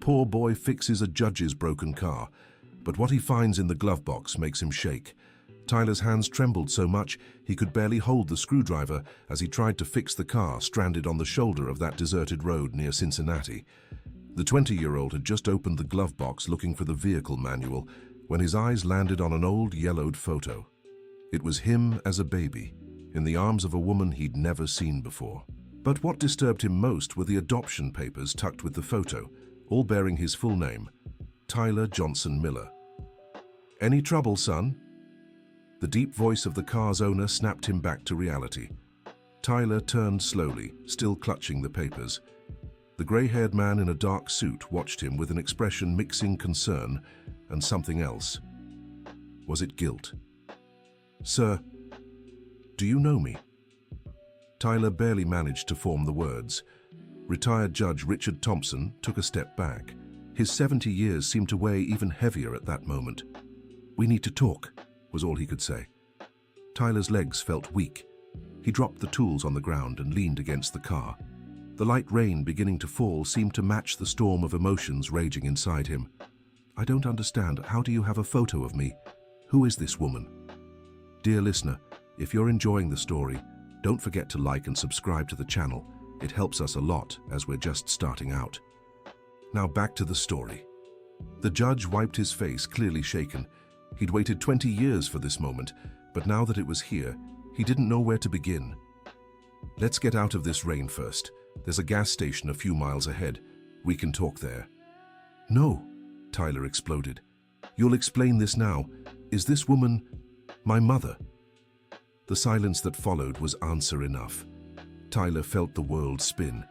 poor boy fixes a judge's broken car, but what he finds in the glove box makes him shake. Tyler's hands trembled so much he could barely hold the screwdriver as he tried to fix the car stranded on the shoulder of that deserted road near Cincinnati. The 20-year-old had just opened the glove box looking for the vehicle manual when his eyes landed on an old yellowed photo. It was him as a baby, in the arms of a woman he'd never seen before. But what disturbed him most were the adoption papers tucked with the photo, all bearing his full name, Tyler Johnson Miller. "Any trouble, son?" The deep voice of the car's owner snapped him back to reality. Tyler turned slowly, still clutching the papers. The gray-haired man in a dark suit watched him with an expression mixing concern and something else. Was it guilt? "Sir, do you know me?" Tyler barely managed to form the words. Retired Judge Richard Thompson took a step back. His 70 years seemed to weigh even heavier at that moment. "We need to talk," was all he could say. Tyler's legs felt weak. He dropped the tools on the ground and leaned against the car. The light rain beginning to fall seemed to match the storm of emotions raging inside him. "I don't understand. How do you have a photo of me? Who is this woman?" Dear listener, if you're enjoying the story, don't forget to like and subscribe to the channel. It helps us a lot as we're just starting out. Now back to the story. The judge wiped his face, clearly shaken. He'd waited 20 years for this moment, but now that it was here, he didn't know where to begin. "Let's get out of this rain first. There's a gas station a few miles ahead. We can talk there." "No," Tyler exploded. "You'll explain this now. Is this woman my mother?" The silence that followed was answer enough. Tyler felt the world spin.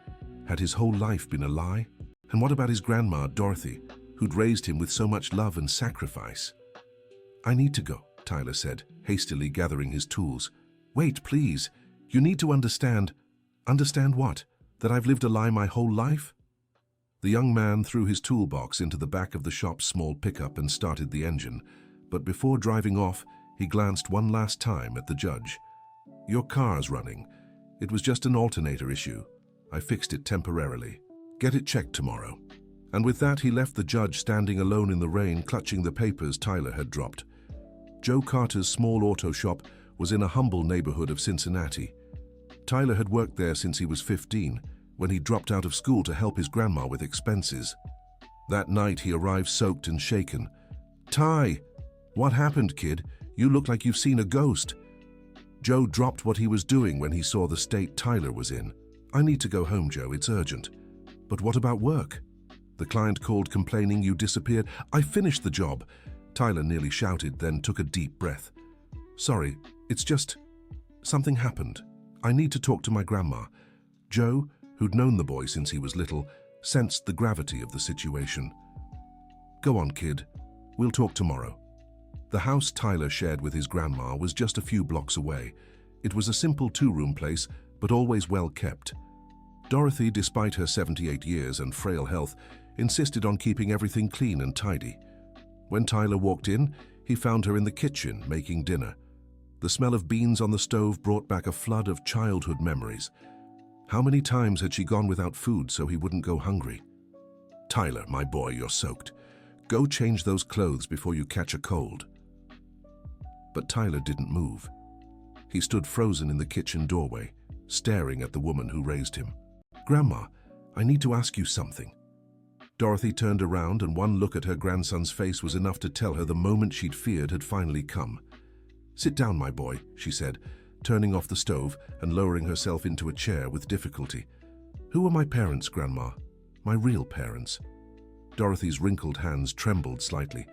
Had his whole life been a lie? And what about his grandma, Dorothy, who'd raised him with so much love and sacrifice? "I need to go," Tyler said, hastily gathering his tools. "Wait, please. You need to understand." "Understand what? That I've lived a lie my whole life?" The young man threw his toolbox into the back of the shop's small pickup and started the engine, but before driving off, he glanced one last time at the judge. "Your car's running. It was just an alternator issue. I fixed it temporarily. Get it checked tomorrow." And with that, he left the judge standing alone in the rain, clutching the papers Tyler had dropped. Joe Carter's small auto shop was in a humble neighborhood of Cincinnati. Tyler had worked there since he was 15, when he dropped out of school to help his grandma with expenses. That night, he arrived soaked and shaken. "Ty, what happened, kid? You look like you've seen a ghost." Joe dropped what he was doing when he saw the state Tyler was in. "I need to go home, Joe. It's urgent." "But what about work?" "The client called complaining you disappeared." "I finished the job," Tyler nearly shouted, then took a deep breath. "Sorry, it's just something happened. I need to talk to my grandma." Joe, who'd known the boy since he was little, sensed the gravity of the situation. "Go on, kid. We'll talk tomorrow." The house Tyler shared with his grandma was just a few blocks away. It was a simple two-room place, but always well kept. Dorothy, despite her 78 years and frail health, insisted on keeping everything clean and tidy. When Tyler walked in, he found her in the kitchen making dinner. The smell of beans on the stove brought back a flood of childhood memories. How many times had she gone without food so he wouldn't go hungry? "Tyler, my boy, you're soaked. Go change those clothes before you catch a cold." But Tyler didn't move. He stood frozen in the kitchen doorway, staring at the woman who raised him. "Grandma, I need to ask you something." Dorothy turned around, and one look at her grandson's face was enough to tell her the moment she'd feared had finally come. "Sit down, my boy," she said, turning off the stove and lowering herself into a chair with difficulty. "Who are my parents, Grandma? My real parents?" Dorothy's wrinkled hands trembled slightly.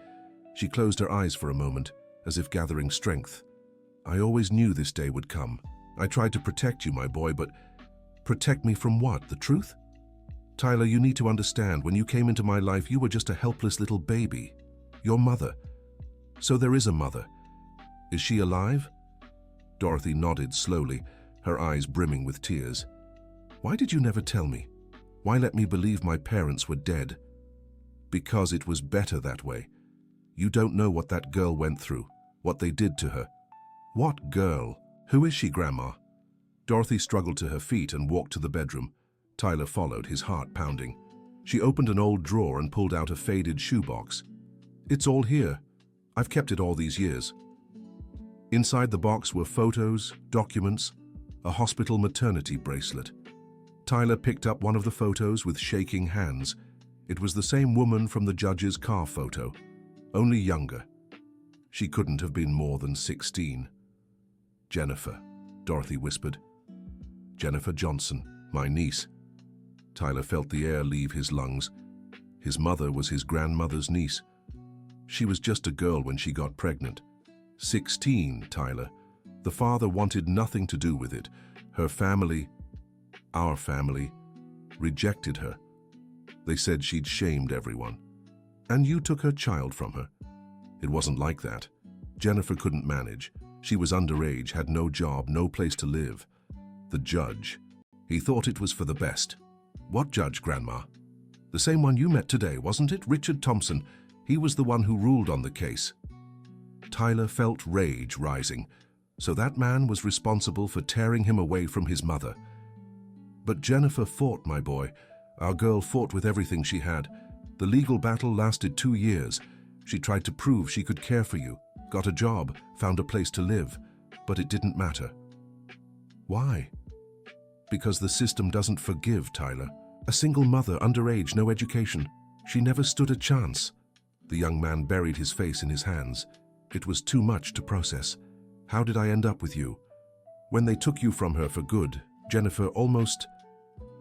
She closed her eyes for a moment, as if gathering strength. "I always knew this day would come. I tried to protect you, my boy, but..." "Protect me from what? The truth?" "Tyler, you need to understand, when you came into my life, you were just a helpless little baby. Your mother. So there is a mother. Is she alive?" Dorothy nodded slowly, her eyes brimming with tears. "Why did you never tell me? Why let me believe my parents were dead?" "Because it was better that way. You don't know what that girl went through, what they did to her." "What girl? Who is she, Grandma?" Dorothy struggled to her feet and walked to the bedroom. Tyler followed, his heart pounding. She opened an old drawer and pulled out a faded shoebox. "It's all here. I've kept it all these years." Inside the box were photos, documents, a hospital maternity bracelet. Tyler picked up one of the photos with shaking hands. It was the same woman from the judge's car photo, only younger. She couldn't have been more than 16. "Jennifer," Dorothy whispered. "Jennifer Johnson, my niece." Tyler felt the air leave his lungs. His mother was his grandmother's niece. She was just a girl when she got pregnant. 16, Tyler. The father wanted nothing to do with it. Her family, our family, rejected her. They said she'd shamed everyone. And you took her child from her. It wasn't like that. Jennifer couldn't manage. She was underage, had no job, no place to live. The judge, he thought it was for the best. "What judge, Grandma?" "The same one you met today, wasn't it? Richard Thompson. He was the one who ruled on the case." Tyler felt rage rising. So that man was responsible for tearing him away from his mother. "But Jennifer fought, my boy. Our girl fought with everything she had. The legal battle lasted 2 years. She tried to prove she could care for you, got a job, found a place to live, but it didn't matter." "Why?" "Because the system doesn't forgive, Tyler. A single mother, underage, no education. She never stood a chance." The young man buried his face in his hands. "It was too much to process. How did I end up with you? When they took you from her for good, Jennifer almost..."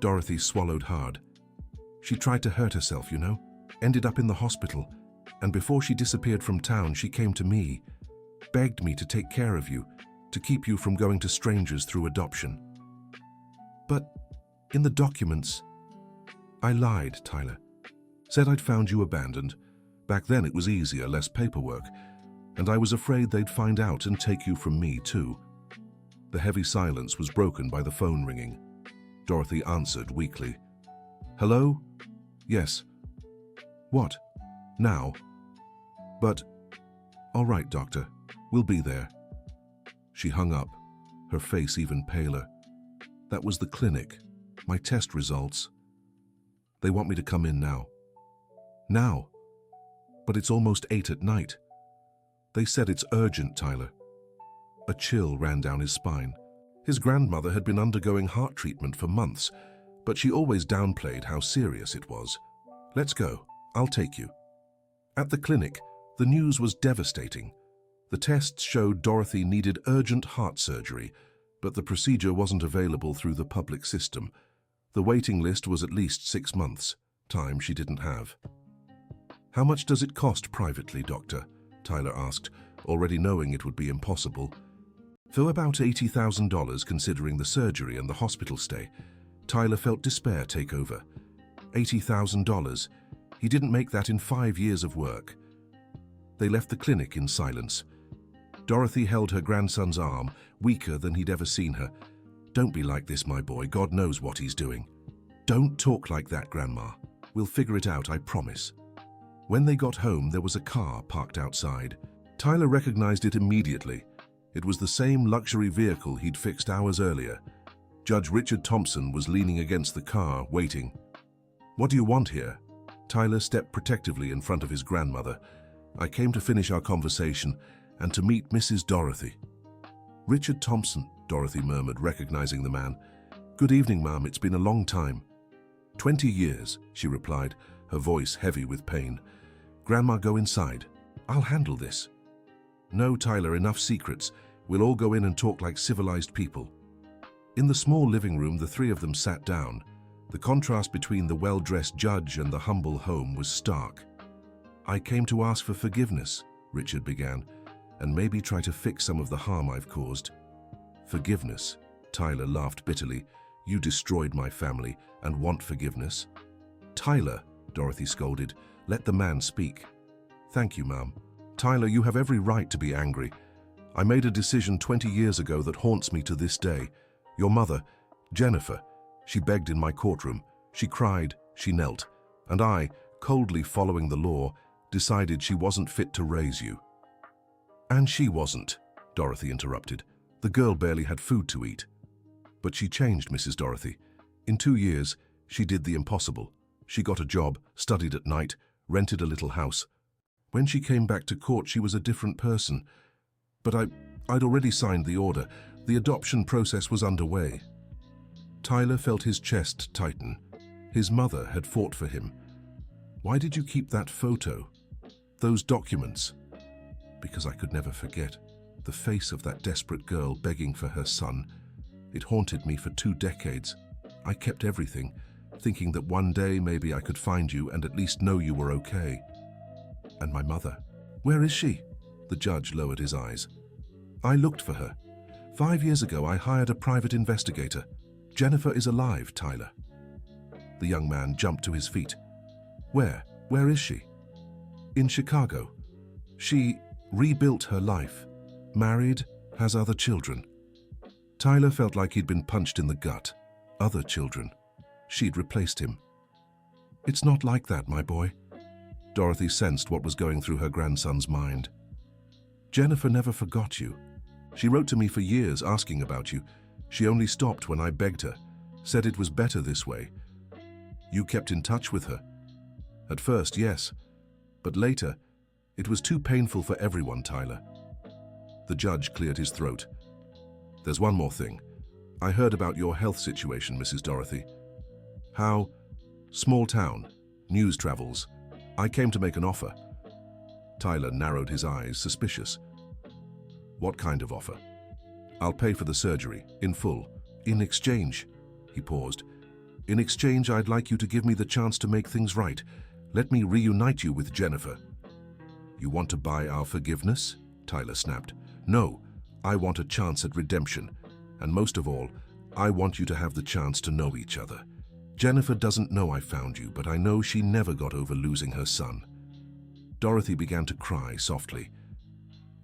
Dorothy swallowed hard. "She tried to hurt herself, you know. Ended up in the hospital. And before she disappeared from town, she came to me. Begged me to take care of you, to keep you from going to strangers through adoption." "But in the documents..." "I lied, Tyler. Said I'd found you abandoned. Back then it was easier, less paperwork. And I was afraid they'd find out and take you from me, too." The heavy silence was broken by the phone ringing. Dorothy answered weakly. "Hello? Yes. What? Now? But, all right, doctor. We'll be there." She hung up, her face even paler. "That was the clinic. My test results. They want me to come in now." "Now? But it's almost 8 at night." "They said it's urgent, Tyler." A chill ran down his spine. His grandmother had been undergoing heart treatment for months, but she always downplayed how serious it was. "Let's go. I'll take you." At the clinic, the news was devastating. The tests showed Dorothy needed urgent heart surgery, but the procedure wasn't available through the public system. The waiting list was at least 6 months, time she didn't have. "How much does it cost privately, doctor?" Tyler asked, already knowing it would be impossible. For about $80,000 considering the surgery and the hospital stay. Tyler felt despair take over. $80,000. He didn't make that in 5 years of work. They left the clinic in silence. Dorothy held her grandson's arm, weaker than he'd ever seen her. "Don't be like this, my boy. God knows what he's doing." "Don't talk like that, Grandma. We'll figure it out, I promise." When they got home, there was a car parked outside. Tyler recognized it immediately. It was the same luxury vehicle he'd fixed hours earlier. Judge Richard Thompson was leaning against the car, waiting. "What do you want here?" Tyler stepped protectively in front of his grandmother. "I came to finish our conversation and to meet Mrs. Dorothy." "Richard Thompson," Dorothy murmured, recognizing the man. "Good evening, ma'am. It's been a long time." 20 years, she replied, her voice heavy with pain. "Grandma, go inside. I'll handle this." "No, Tyler, enough secrets. We'll all go in and talk like civilized people." In the small living room, the three of them sat down. The contrast between the well-dressed judge and the humble home was stark. "I came to ask for forgiveness," Richard began, "and maybe try to fix some of the harm I've caused." "Forgiveness?" Tyler laughed bitterly. "You destroyed my family and want forgiveness?" "Tyler," Dorothy scolded, "let the man speak." "Thank you, ma'am." "Tyler, you have every right to be angry. I made a decision 20 years ago that haunts me to this day. Your mother, Jennifer, she begged in my courtroom. She cried, she knelt. And I, coldly following the law, decided she wasn't fit to raise you." "And she wasn't," Dorothy interrupted. "The girl barely had food to eat." "But she changed, Mrs. Dorothy. In 2 years, she did the impossible. She got a job, studied at night, rented a little house. When she came back to court, she was a different person. But I'd already signed the order. The adoption process was underway. Tyler felt his chest tighten. His mother had fought for him. Why did you keep that photo? Those documents? Because I could never forget the face of that desperate girl begging for her son. It haunted me for 2 decades. I kept everything, thinking that one day maybe I could find you and at least know you were okay. And my mother, where is she? The judge lowered his eyes. I looked for her. 5 years ago, I hired a private investigator. Jennifer is alive, Tyler. The young man jumped to his feet. Where? Where is she? In Chicago. She rebuilt her life. Married, has other children. Tyler felt like he'd been punched in the gut. Other children. She'd replaced him. It's not like that, my boy. Dorothy sensed what was going through her grandson's mind. Jennifer never forgot you. She wrote to me for years asking about you. She only stopped when I begged her, said it was better this way. You kept in touch with her. At first, yes, but later, it was too painful for everyone, Tyler. The judge cleared his throat. There's one more thing. I heard about your health situation, Mrs. Dorothy. How? Small town. News travels. I came to make an offer. Tyler narrowed his eyes, suspicious. What kind of offer? I'll pay for the surgery, in full. In exchange, he paused. In exchange, I'd like you to give me the chance to make things right. Let me reunite you with Jennifer. You want to buy our forgiveness? Tyler snapped. No, I want a chance at redemption. And most of all, I want you to have the chance to know each other. Jennifer doesn't know I found you, but I know she never got over losing her son. Dorothy began to cry softly.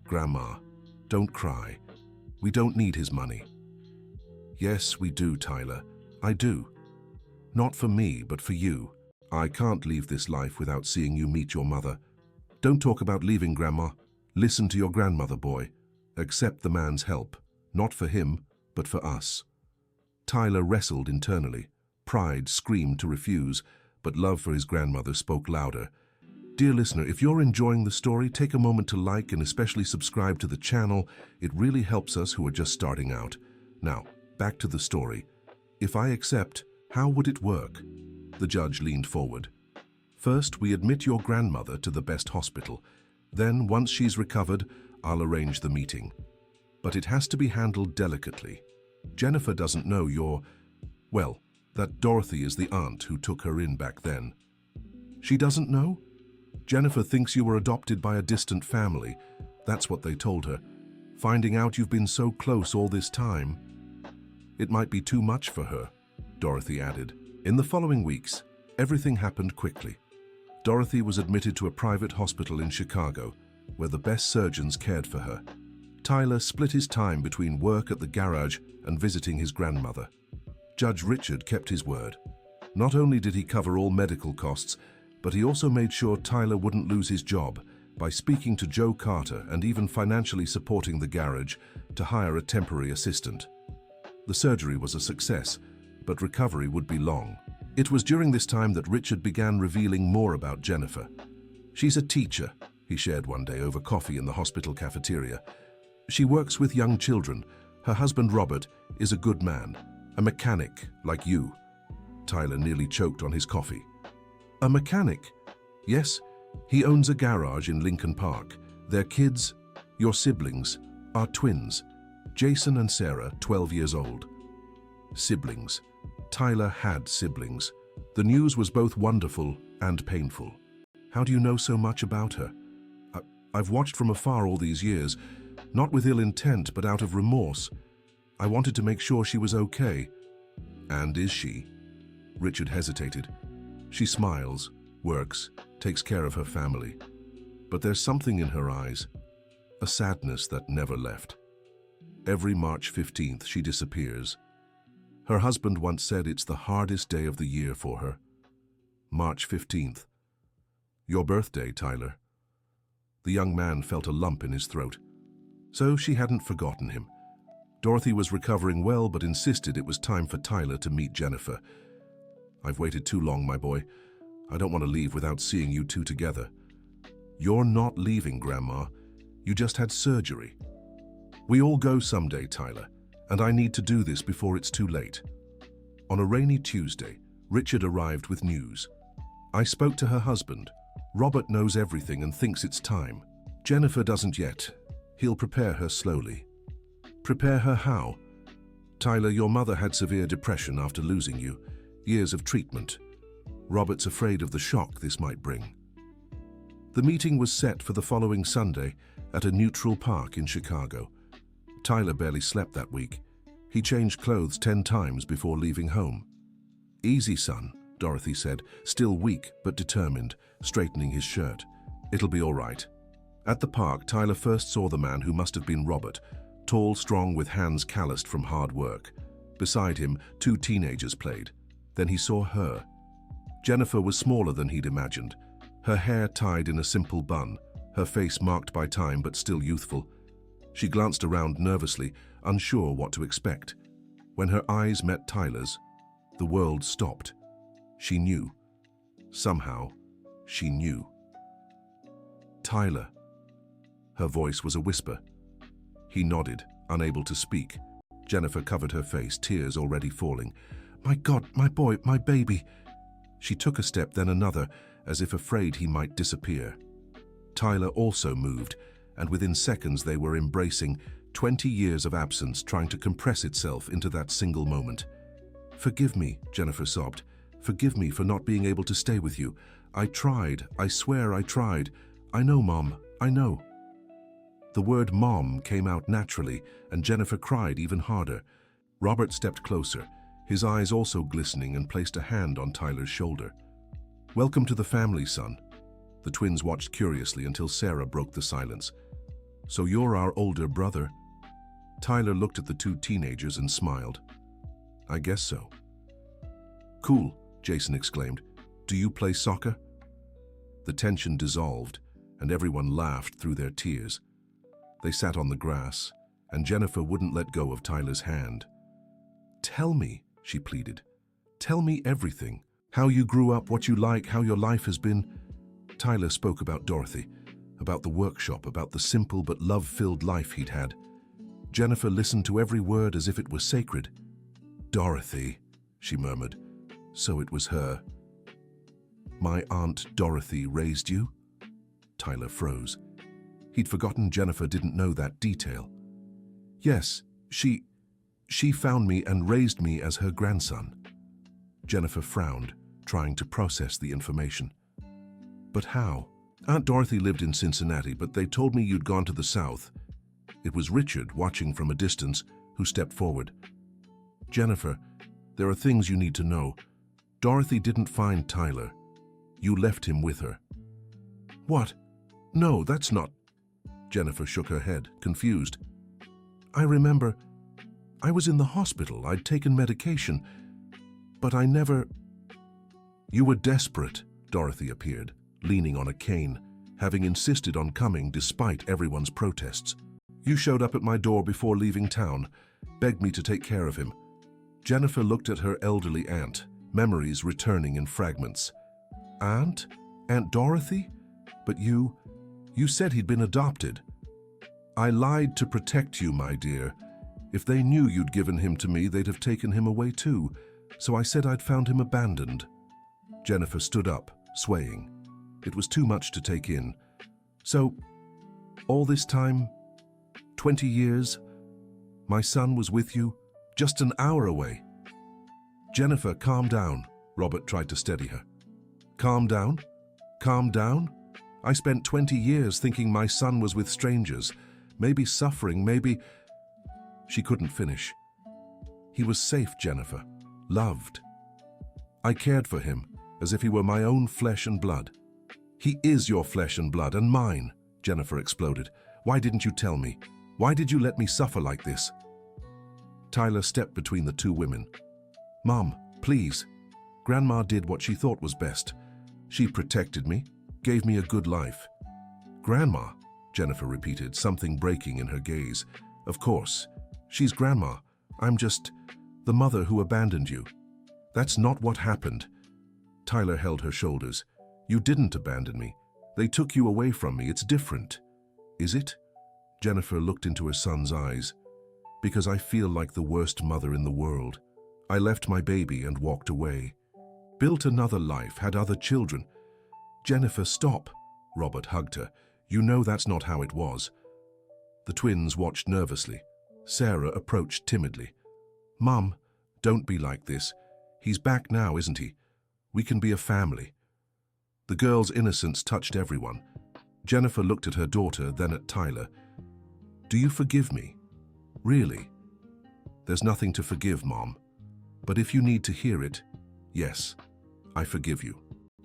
Grandma, don't cry. We don't need his money. Yes, we do, Tyler. I do. Not for me, but for you. I can't leave this life without seeing you meet your mother. Don't talk about leaving, Grandma. Listen to your grandmother, boy. Accept the man's help. Not for him, but for us. Tyler wrestled internally. Pride screamed to refuse, but love for his grandmother spoke louder. Dear listener, if you're enjoying the story, take a moment to like and especially subscribe to the channel. It really helps us who are just starting out. Now, back to the story. If I accept, how would it work? The judge leaned forward. First, we admit your grandmother to the best hospital. Then, once she's recovered, I'll arrange the meeting. But it has to be handled delicately. Jennifer doesn't know that Dorothy is the aunt who took her in back then. She doesn't know? Jennifer thinks you were adopted by a distant family. That's what they told her. Finding out you've been so close all this time. It might be too much for her, Dorothy added. In the following weeks, everything happened quickly. Dorothy was admitted to a private hospital in Chicago, where the best surgeons cared for her. Tyler split his time between work at the garage and visiting his grandmother. Judge Richard kept his word. Not only did he cover all medical costs, but he also made sure Tyler wouldn't lose his job by speaking to Joe Carter and even financially supporting the garage to hire a temporary assistant. The surgery was a success, but recovery would be long. It was during this time that Richard began revealing more about Jennifer. She's a teacher, he shared one day over coffee in the hospital cafeteria. She works with young children. Her husband, Robert, is a good man, a mechanic like you. Tyler nearly choked on his coffee. A mechanic? Yes, he owns a garage in Lincoln Park. Their kids, your siblings, are twins. Jason and Sarah, 12 years old. Siblings. Tyler had siblings. The news was both wonderful and painful. How do you know so much about her? I've watched from afar all these years, not with ill intent, but out of remorse. I wanted to make sure she was okay. And is she? Richard hesitated. She smiles, works, takes care of her family. But there's something in her eyes, a sadness that never left. Every March 15th, she disappears. Her husband once said it's the hardest day of the year for her. March 15th. Your birthday, Tyler. The young man felt a lump in his throat. So she hadn't forgotten him. Dorothy was recovering well, but insisted it was time for Tyler to meet Jennifer. I've waited too long, my boy. I don't want to leave without seeing you two together. You're not leaving, Grandma. You just had surgery. We all go someday, Tyler, and I need to do this before it's too late. On a rainy Tuesday, Richard arrived with news. I spoke to her husband. Robert knows everything and thinks it's time. Jennifer doesn't yet. He'll prepare her slowly. Prepare her how? Tyler, your mother had severe depression after losing you. Years of treatment. Robert's afraid of the shock this might bring. The meeting was set for the following Sunday at a neutral park in Chicago. Tyler barely slept that week. He changed clothes 10 times before leaving home. Easy, son, Dorothy said, still weak but determined, straightening his shirt. It'll be all right. At the park, Tyler first saw the man who must have been Robert, tall, strong, with hands calloused from hard work. Beside him, 2 teenagers played. Then he saw her. Jennifer was smaller than he'd imagined. Her hair tied in a simple bun, her face marked by time but still youthful. She glanced around nervously, unsure what to expect. When her eyes met Tyler's, the world stopped. She knew. Somehow, she knew. Tyler. Her voice was a whisper. He nodded, unable to speak. Jennifer covered her face, tears already falling. My God, my boy, my baby. She took a step, then another, as if afraid he might disappear. Tyler also moved, and within seconds they were embracing, 20 years of absence trying to compress itself into that single moment. Forgive me, Jennifer sobbed. Forgive me for not being able to stay with you. I tried. I swear I tried. I know, Mom. I know. The word Mom came out naturally, and Jennifer cried even harder. Robert stepped closer, his eyes also glistening, and placed a hand on Tyler's shoulder. Welcome to the family, son. The twins watched curiously until Sarah broke the silence. So you're our older brother? Tyler looked at the 2 teenagers and smiled. I guess so. Cool, Jason exclaimed. Do you play soccer? The tension dissolved, and everyone laughed through their tears. They sat on the grass, and Jennifer wouldn't let go of Tyler's hand. Tell me, she pleaded. Tell me everything. How you grew up, what you like, how your life has been. Tyler spoke about Dorothy, about the workshop, about the simple but love-filled life he'd had. Jennifer listened to every word as if it was sacred. Dorothy, she murmured. So it was her. My Aunt Dorothy raised you? Tyler froze. He'd forgotten Jennifer didn't know that detail. Yes, she found me and raised me as her grandson. Jennifer frowned, trying to process the information. But how? Aunt Dorothy lived in Cincinnati, but they told me you'd gone to the South. It was Richard, watching from a distance, who stepped forward. Jennifer, there are things you need to know. Dorothy didn't find Tyler. You left him with her. What? No, that's not... Jennifer shook her head, confused. I remember... I was in the hospital. I'd taken medication. But I never... You were desperate, Dorothy appeared, leaning on a cane, having insisted on coming despite everyone's protests. You showed up at my door before leaving town, begged me to take care of him. Jennifer looked at her elderly aunt, memories returning in fragments. Aunt? Aunt Dorothy? But you said he'd been adopted. I lied to protect you, my dear. If they knew you'd given him to me, they'd have taken him away too. So I said I'd found him abandoned. Jennifer stood up, swaying. It was too much to take in. So, all this time, 20 years, my son was with you, just an hour away. Jennifer, calm down, Robert tried to steady her. Calm down? Calm down? I spent 20 years thinking my son was with strangers, maybe suffering, maybe... She couldn't finish. He was safe, Jennifer, loved. I cared for him, as if he were my own flesh and blood. He is your flesh and blood, and mine, Jennifer exploded. Why didn't you tell me? Why did you let me suffer like this? Tyler stepped between the 2 women. Mom, please. Grandma did what she thought was best. She protected me, gave me a good life. Grandma, Jennifer repeated, something breaking in her gaze. Of course. She's Grandma. I'm just the mother who abandoned you. That's not what happened. Tyler held her shoulders. You didn't abandon me. They took you away from me. It's different. Is it? Jennifer looked into her son's eyes. Because I feel like the worst mother in the world. I left my baby and walked away. Built another life, had other children. Jennifer, stop. Robert hugged her. You know that's not how it was. The twins watched nervously. Sarah approached timidly. Mum, don't be like this. He's back now, isn't he? We can be a family. The girl's innocence touched everyone. Jennifer looked at her daughter, then at Tyler. Do you forgive me? Really? There's nothing to forgive, Mom. But if you need to hear it, yes, I forgive you.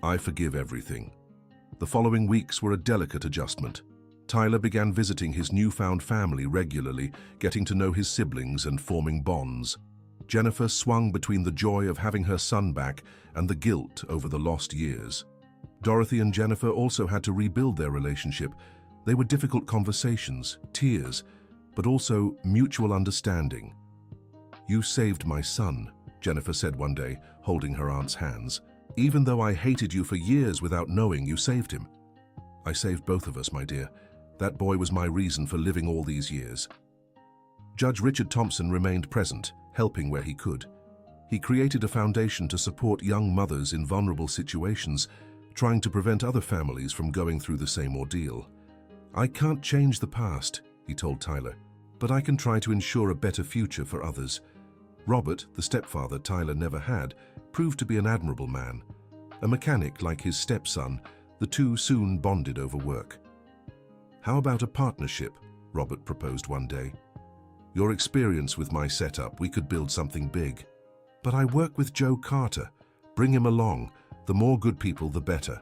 I forgive everything. The following weeks were a delicate adjustment. Tyler began visiting his newfound family regularly, getting to know his siblings and forming bonds. Jennifer swung between the joy of having her son back and the guilt over the lost years. Dorothy and Jennifer also had to rebuild their relationship. They were difficult conversations, tears, but also mutual understanding. You saved my son, Jennifer said one day, holding her aunt's hands. Even though I hated you for years without knowing, you saved him. I saved both of us, my dear. That boy was my reason for living all these years. Judge Richard Thompson remained present, helping where he could. He created a foundation to support young mothers in vulnerable situations, trying to prevent other families from going through the same ordeal. I can't change the past, he told Tyler, but I can try to ensure a better future for others. Robert, the stepfather Tyler never had, proved to be an admirable man. A mechanic like his stepson, the two soon bonded over work. How about a partnership? Robert proposed one day. Your experience with my setup, we could build something big. But I work with Joe Carter. Bring him along. The more good people, the better.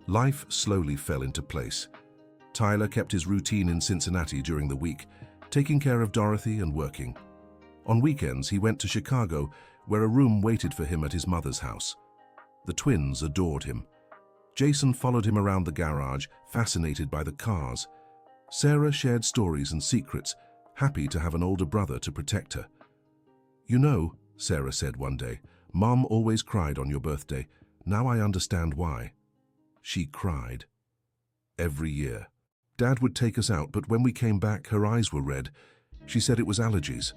Life slowly fell into place. Tyler kept his routine in Cincinnati during the week, taking care of Dorothy and working. On weekends, he went to Chicago, where a room waited for him at his mother's house. The twins adored him. Jason followed him around the garage, fascinated by the cars. Sarah shared stories and secrets, happy to have an older brother to protect her. You know, Sarah said one day, Mom always cried on your birthday. Now I understand why. She cried. Every year. Dad would take us out, but when we came back, her eyes were red. She said it was allergies.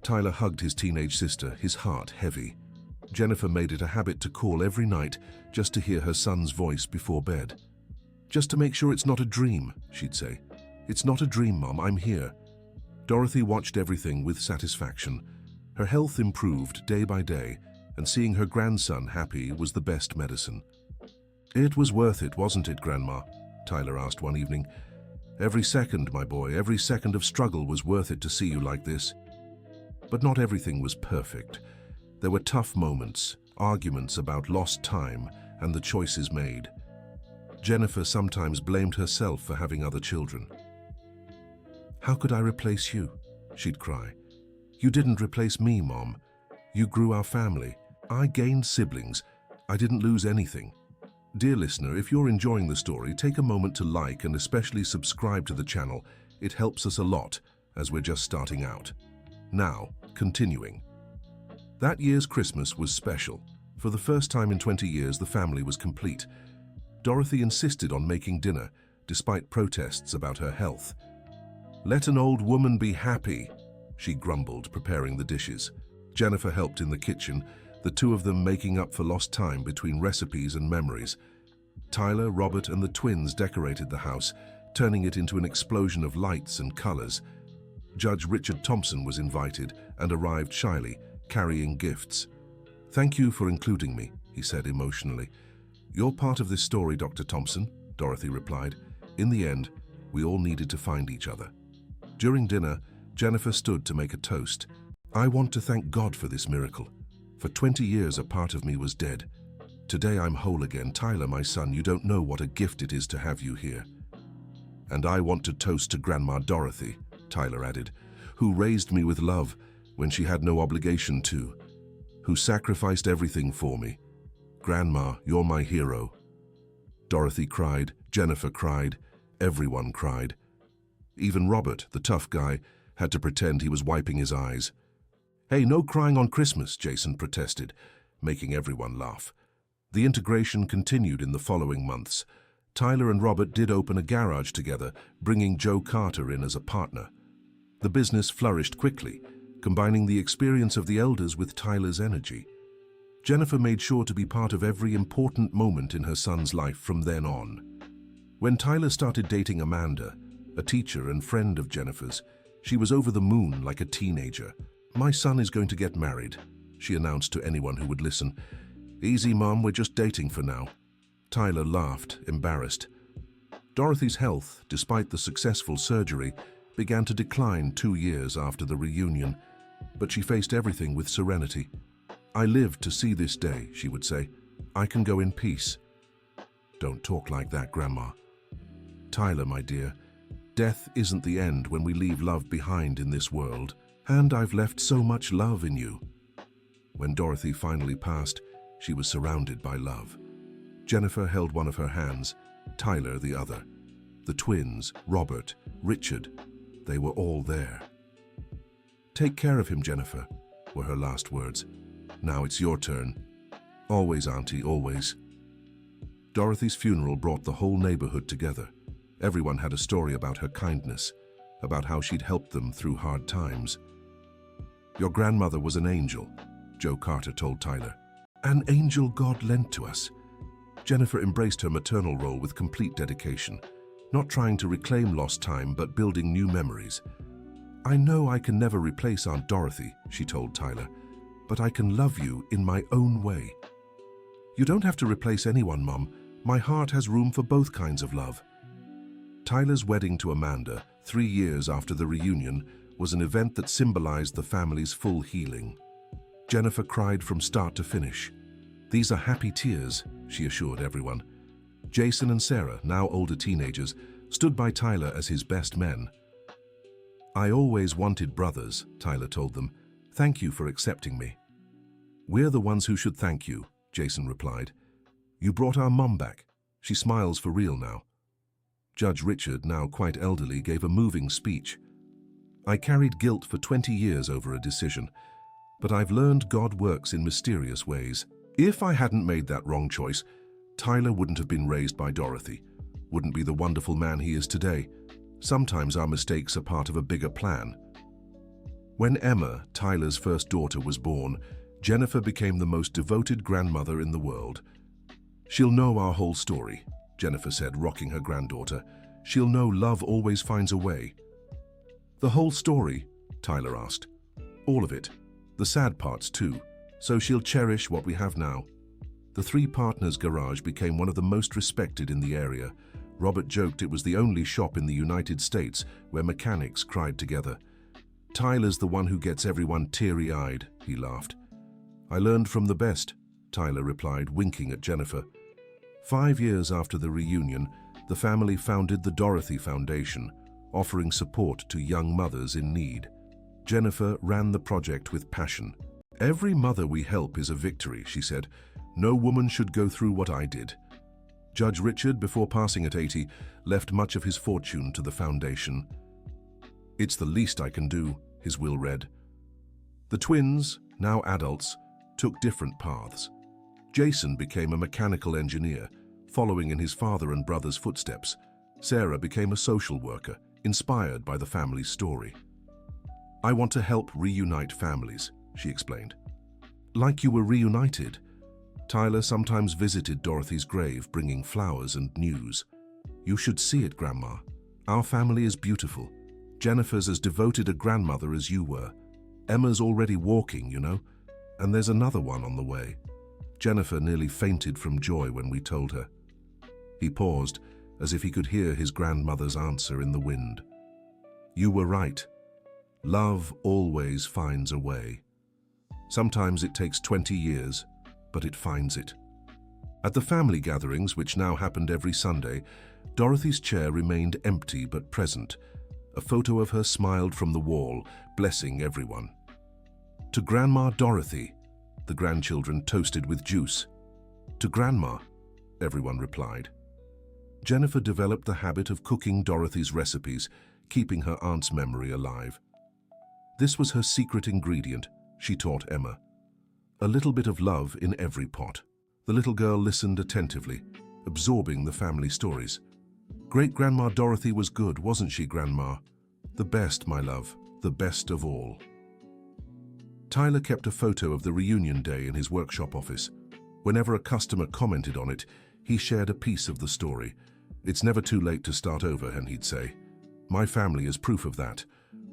Tyler hugged his teenage sister, his heart heavy. Jennifer made it a habit to call every night just to hear her son's voice before bed. Just to make sure it's not a dream, she'd say. It's not a dream, Mom, I'm here. Dorothy watched everything with satisfaction. Her health improved day by day, and seeing her grandson happy was the best medicine. It was worth it, wasn't it, Grandma? Tyler asked one evening. Every second, my boy, every second of struggle was worth it to see you like this. But not everything was perfect. There were tough moments, arguments about lost time and the choices made. Jennifer sometimes blamed herself for having other children. How could I replace you? She'd cry. You didn't replace me, Mom. You grew our family. I gained siblings. I didn't lose anything. Dear listener, if you're enjoying the story, take a moment to like and especially subscribe to the channel. It helps us a lot as we're just starting out. Now, continuing. That year's Christmas was special. For the first time in 20 years, the family was complete. Dorothy insisted on making dinner, despite protests about her health. Let an old woman be happy, she grumbled, preparing the dishes. Jennifer helped in the kitchen, the two of them making up for lost time between recipes and memories. Tyler, Robert, and the twins decorated the house, turning it into an explosion of lights and colors. Judge Richard Thompson was invited and arrived shyly, carrying gifts. Thank you for including me, he said emotionally. You're part of this story, Dr. Thompson, Dorothy replied. In the end, we all needed to find each other. During dinner, Jennifer stood to make a toast. I want to thank God for this miracle. For 20 years, a part of me was dead. Today I'm whole again. Tyler, my son, you don't know what a gift it is to have you here. And I want to toast to Grandma Dorothy, Tyler added, who raised me with love when she had no obligation to, who sacrificed everything for me. Grandma, you're my hero. Dorothy cried, Jennifer cried, everyone cried. Even Robert, the tough guy, had to pretend he was wiping his eyes. Hey, no crying on Christmas, Jason protested, making everyone laugh. The integration continued in the following months. Tyler and Robert did open a garage together, bringing Joe Carter in as a partner. The business flourished quickly, combining the experience of the elders with Tyler's energy. Jennifer made sure to be part of every important moment in her son's life from then on. When Tyler started dating Amanda, a teacher and friend of Jennifer's, she was over the moon like a teenager. "My son is going to get married," she announced to anyone who would listen. "Easy, Mom, we're just dating for now." Tyler laughed, embarrassed. Dorothy's health, despite the successful surgery, began to decline 2 years after the reunion, but she faced everything with serenity. "I lived to see this day," she would say. "I can go in peace." "Don't talk like that, Grandma." "Tyler, my dear, death isn't the end when we leave love behind in this world, and I've left so much love in you." When Dorothy finally passed, she was surrounded by love. Jennifer held one of her hands, Tyler the other. The twins, Robert, Richard, they were all there. "Take care of him, Jennifer," were her last words. "Now it's your turn." "Always, Auntie, always." Dorothy's funeral brought the whole neighborhood together. Everyone had a story about her kindness, about how she'd helped them through hard times. "Your grandmother was an angel," Joe Carter told Tyler. "An angel God lent to us." Jennifer embraced her maternal role with complete dedication, not trying to reclaim lost time but building new memories. "I know I can never replace Aunt Dorothy," she told Tyler, "but I can love you in my own way." "You don't have to replace anyone, Mom. My heart has room for both kinds of love." Tyler's wedding to Amanda, 3 years after the reunion, was an event that symbolized the family's full healing. Jennifer cried from start to finish. "These are happy tears," she assured everyone. Jason and Sarah, now older teenagers, stood by Tyler as his best men. "I always wanted brothers," Tyler told them. "Thank you for accepting me." "We're the ones who should thank you," Jason replied. "You brought our mom back. She smiles for real now." Judge Richard, now quite elderly, gave a moving speech. "I carried guilt for 20 years over a decision, but I've learned God works in mysterious ways. If I hadn't made that wrong choice, Tyler wouldn't have been raised by Dorothy, wouldn't be the wonderful man he is today. Sometimes our mistakes are part of a bigger plan." When Emma, Tyler's first daughter, was born, Jennifer became the most devoted grandmother in the world. "She'll know our whole story," Jennifer said, rocking her granddaughter. "She'll know love always finds a way." "The whole story?" Tyler asked. "All of it. The sad parts too. So she'll cherish what we have now." The three partners' garage became one of the most respected in the area. Robert joked it was the only shop in the United States where mechanics cried together. "Tyler's the one who gets everyone teary-eyed," he laughed. "I learned from the best," Tyler replied, winking at Jennifer. 5 years after the reunion, the family founded the Dorothy Foundation, offering support to young mothers in need. Jennifer ran the project with passion. "Every mother we help is a victory," she said. "No woman should go through what I did." Judge Richard, before passing at 80, left much of his fortune to the foundation. "It's the least I can do," his will read. The twins, now adults, took different paths. Jason became a mechanical engineer, following in his father and brother's footsteps. Sarah became a social worker, inspired by the family's story. "I want to help reunite families," she explained. "Like you were reunited." Tyler sometimes visited Dorothy's grave, bringing flowers and news. "You should see it, Grandma. Our family is beautiful. Jennifer's as devoted a grandmother as you were. Emma's already walking, you know, and there's another one on the way." Jennifer nearly fainted from joy when we told her. He paused, as if he could hear his grandmother's answer in the wind. "You were right. Love always finds a way. Sometimes it takes 20 years, but it finds it." At the family gatherings, which now happened every Sunday, Dorothy's chair remained empty but present. A photo of her smiled from the wall, blessing everyone. "To Grandma Dorothy," the grandchildren toasted with juice. "To Grandma," everyone replied. Jennifer developed the habit of cooking Dorothy's recipes, keeping her aunt's memory alive. This was her secret ingredient, she taught Emma. A little bit of love in every pot. The little girl listened attentively, absorbing the family stories. Great-Grandma Dorothy was good, wasn't she, Grandma? The best, my love, the best of all. Tyler kept a photo of the reunion day in his workshop office. Whenever a customer commented on it, he shared a piece of the story. It's never too late to start over, and he'd say, my family is proof of that.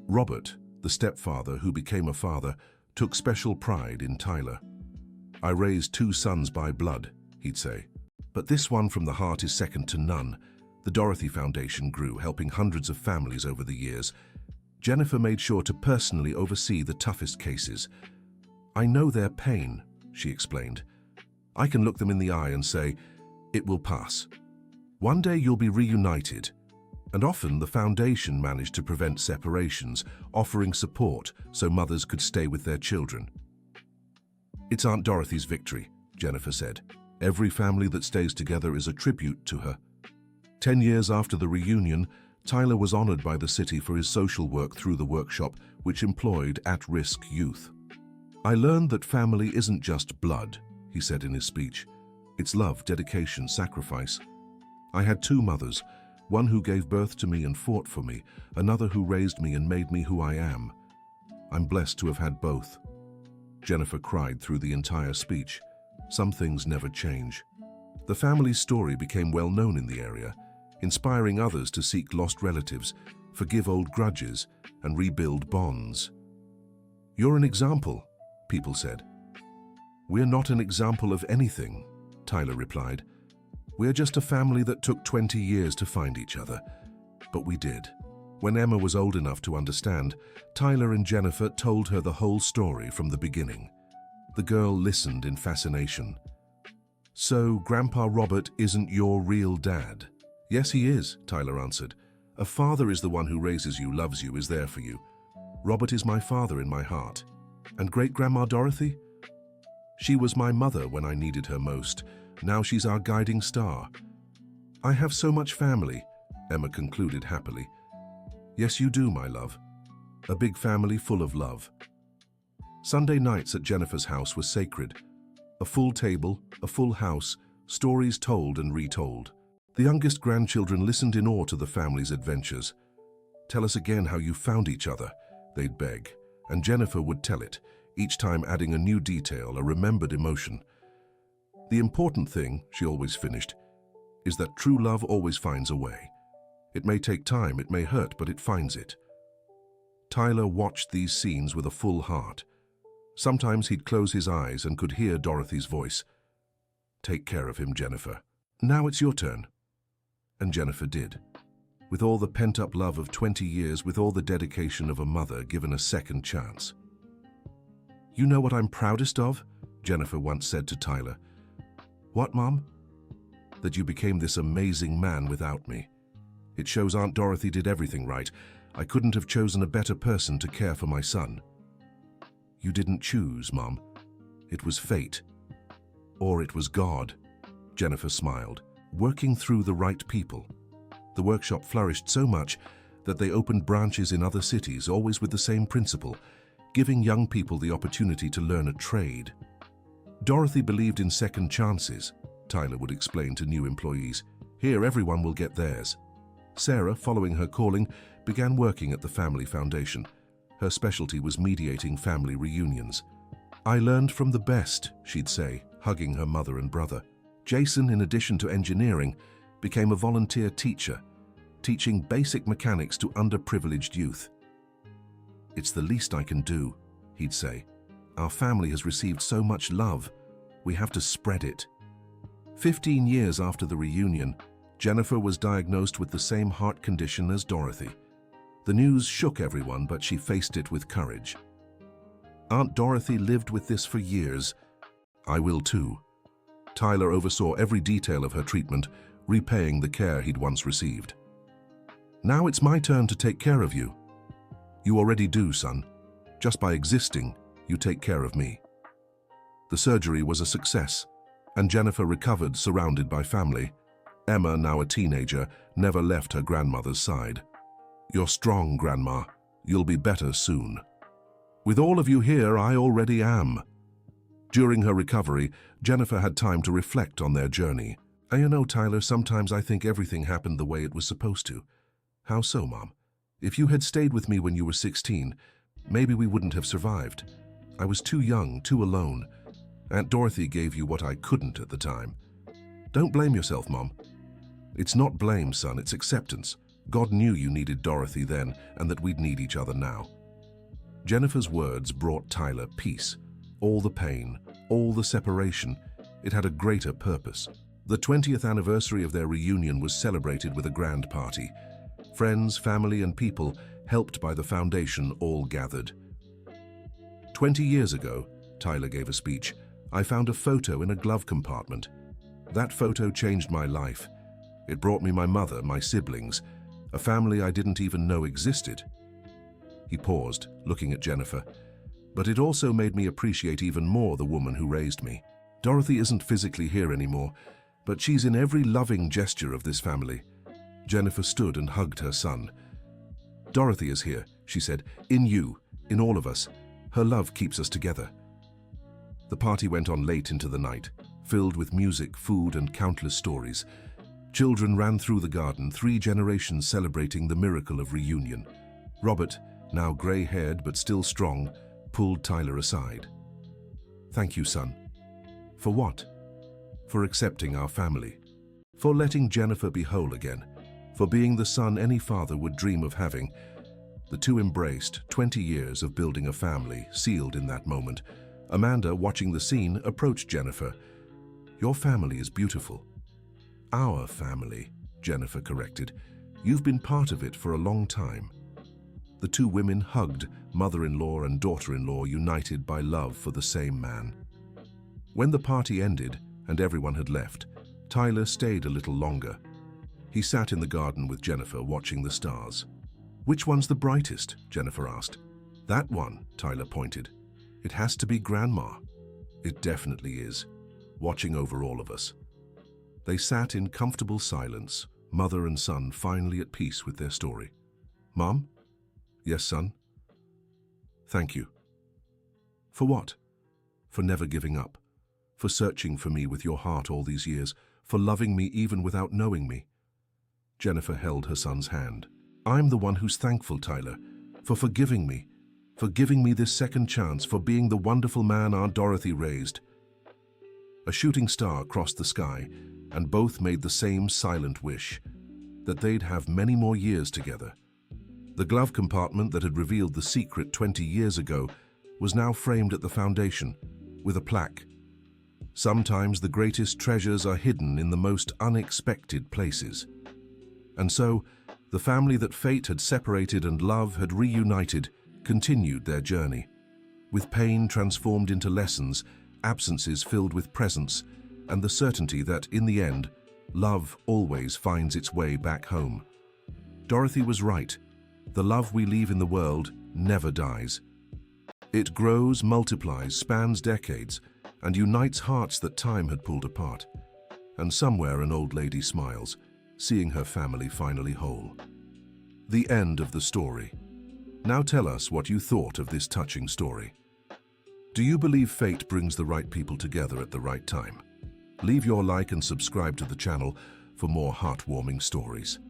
Robert, the stepfather who became a father, took special pride in Tyler. I raised 2 sons by blood, he'd say. But this one from the heart is second to none. The Dorothy Foundation grew, helping hundreds of families over the years. Jennifer made sure to personally oversee the toughest cases. I know their pain, she explained. I can look them in the eye and say, it will pass. One day you'll be reunited. And often the foundation managed to prevent separations, offering support so mothers could stay with their children. It's Aunt Dorothy's victory, Jennifer said. Every family that stays together is a tribute to her. 10 years after the reunion, Tyler was honored by the city for his social work through the workshop, which employed at-risk youth. I learned that family isn't just blood, he said in his speech. It's love, dedication, sacrifice. I had 2 mothers, one who gave birth to me and fought for me, another who raised me and made me who I am. I'm blessed to have had both. Jennifer cried through the entire speech. Some things never change. The family's story became well known in the area, inspiring others to seek lost relatives, forgive old grudges, and rebuild bonds. You're an example, people said. We're not an example of anything, Tyler replied. We're just a family that took 20 years to find each other. But we did. When Emma was old enough to understand, Tyler and Jennifer told her the whole story from the beginning. The girl listened in fascination. So, Grandpa Robert isn't your real dad? Yes, he is, Tyler answered. A father is the one who raises you, loves you, is there for you. Robert is my father in my heart. And Great-Grandma Dorothy? She was my mother when I needed her most. Now she's our guiding star. I have so much family, Emma concluded happily. Yes, you do, my love. A big family full of love. Sunday nights at Jennifer's house were sacred. A full table, a full house, stories told and retold. The youngest grandchildren listened in awe to the family's adventures. Tell us again how you found each other, they'd beg, and Jennifer would tell it, each time adding a new detail, a remembered emotion. The important thing, she always finished, is that true love always finds a way. It may take time, it may hurt, but it finds it. Tyler watched these scenes with a full heart. Sometimes he'd close his eyes and could hear Dorothy's voice. Take care of him, Jennifer. Now it's your turn. And Jennifer did. With all the pent-up love of 20 years, with all the dedication of a mother given a second chance. You know what I'm proudest of? Jennifer once said to Tyler. What, Mom? That you became this amazing man without me. It shows Aunt Dorothy did everything right. I couldn't have chosen a better person to care for my son. You didn't choose, Mom. It was fate. Or it was God. Jennifer smiled, working through the right people. The workshop flourished so much that they opened branches in other cities, always with the same principle, giving young people the opportunity to learn a trade. Dorothy believed in second chances, Tyler would explain to new employees. Here, everyone will get theirs. Sarah, following her calling, began working at the family foundation. Her specialty was mediating family reunions. I learned from the best, she'd say, hugging her mother and brother. Jason, in addition to engineering, became a volunteer teacher, teaching basic mechanics to underprivileged youth. It's the least I can do, he'd say. Our family has received so much love. We have to spread it. 15 years after the reunion, Jennifer was diagnosed with the same heart condition as Dorothy. The news shook everyone, but she faced it with courage. Aunt Dorothy lived with this for years. I will too. Tyler oversaw every detail of her treatment, repaying the care he'd once received. Now it's my turn to take care of you. You already do, son. Just by existing, you take care of me. The surgery was a success, and Jennifer recovered surrounded by family. Emma, now a teenager, never left her grandmother's side. You're strong, Grandma. You'll be better soon. With all of you here, I already am. During her recovery, Jennifer had time to reflect on their journey. You know, Tyler, sometimes I think everything happened the way it was supposed to. How so, Mom? If you had stayed with me when you were 16, maybe we wouldn't have survived. I was too young, too alone. Aunt Dorothy gave you what I couldn't at the time. Don't blame yourself, Mom. It's not blame, son, it's acceptance. God knew you needed Dorothy then and that we'd need each other now. Jennifer's words brought Tyler peace. All the pain, all the separation, it had a greater purpose. The 20th anniversary of their reunion was celebrated with a grand party. Friends, family, and people, helped by the foundation, all gathered. 20 years ago, Tyler gave a speech, I found a photo in a glove compartment. That photo changed my life. It brought me my mother, my siblings, a family I didn't even know existed. He paused, looking at Jennifer. But it also made me appreciate even more the woman who raised me. Dorothy isn't physically here anymore, but she's in every loving gesture of this family. Jennifer stood and hugged her son. Dorothy is here, she said, in you, in all of us. Her love keeps us together. The party went on late into the night, filled with music, food, and countless stories. Children ran through the garden, 3 generations celebrating the miracle of reunion. Robert, now gray-haired but still strong, pulled Tyler aside. Thank you, son. For what? For accepting our family. For letting Jennifer be whole again. For being the son any father would dream of having. The two embraced, 20 years of building a family, sealed in that moment. Amanda, watching the scene, approached Jennifer. Your family is beautiful. Our family, Jennifer corrected. You've been part of it for a long time. The two women hugged, mother-in-law and daughter-in-law united by love for the same man. When the party ended and everyone had left, Tyler stayed a little longer. He sat in the garden with Jennifer watching the stars. Which one's the brightest? Jennifer asked. That one, Tyler pointed. It has to be Grandma. It definitely is, watching over all of us. They sat in comfortable silence, mother and son finally at peace with their story. Mom? Yes, son? Thank you. For what? For never giving up. For searching for me with your heart all these years. For loving me even without knowing me. Jennifer held her son's hand. I'm the one who's thankful, Tyler, for forgiving me. For giving me this second chance, for being the wonderful man Aunt Dorothy raised. A shooting star crossed the sky, and both made the same silent wish, that they'd have many more years together. The glove compartment that had revealed the secret 20 years ago was now framed at the foundation, with a plaque. Sometimes the greatest treasures are hidden in the most unexpected places. And so, the family that fate had separated and love had reunited continued their journey, with pain transformed into lessons, absences filled with presence, and the certainty that, in the end, love always finds its way back home. Dorothy was right. The love we leave in the world never dies. It grows, multiplies, spans decades, and unites hearts that time had pulled apart. And somewhere an old lady smiles, seeing her family finally whole. The end of the story. Now tell us what you thought of this touching story. Do you believe fate brings the right people together at the right time? Leave your like and subscribe to the channel for more heartwarming stories.